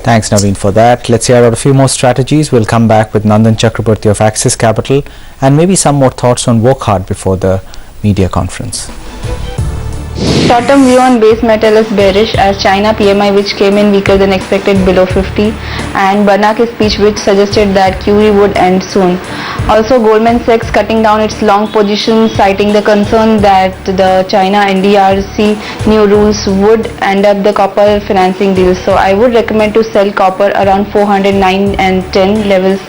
Thanks, Naveen, for that. Let's hear out a few more strategies. We'll come back with Nandan Chakraborty of Axis Capital and maybe some more thoughts on work hard before the media conference. Short-term view on base metal is bearish as China PMI, which came in weaker than expected below 50, and Bernanke's speech, which suggested that QE would end soon. Also, Goldman Sachs cutting down its long position, citing the concern that the China NDRC new rules would end up the copper financing deals. So I would recommend to sell copper around 409 and 10 levels,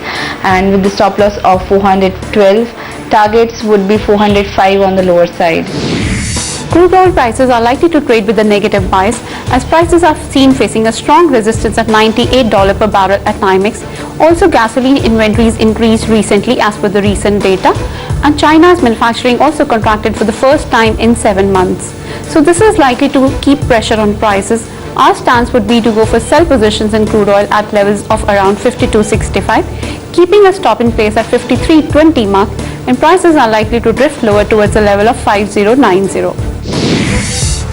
and with the stop loss of 412. Targets would be 405 on the lower side. Crude oil prices are likely to trade with a negative bias as prices are seen facing a strong resistance at $98 per barrel at NYMEX. Also, gasoline inventories increased recently as per the recent data, and China's manufacturing also contracted for the first time in 7 months. So this is likely to keep pressure on prices. Our stance would be to go for sell positions in crude oil at levels of around 52.65, keeping a stop in place at 53.20 mark, and prices are likely to drift lower towards a level of 5090.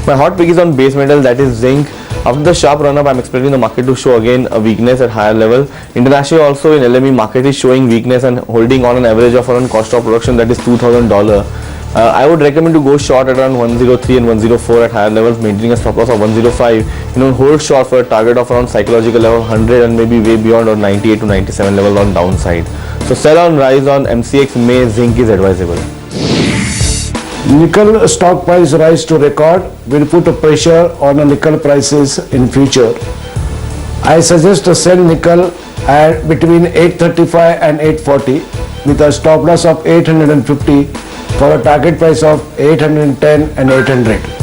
My hot pick is on base metal, that is zinc. After the sharp run-up, I'm expecting the market to show again a weakness at higher level. Internationally also in LME, market is showing weakness and holding on an average of around cost of production, that is $2,000. I would recommend to go short at around 103 and 104 at higher levels, maintaining a stop loss of 105. Hold short for a target of around psychological level 100 and maybe way beyond or 98 to 97 level on downside. So sell on rise on MCX, May, zinc is advisable. Nickel stock price rise to record will put a pressure on the nickel prices in future. I suggest to sell nickel at between 835 and 840 with a stop loss of 850 for a target price of 810 and 800.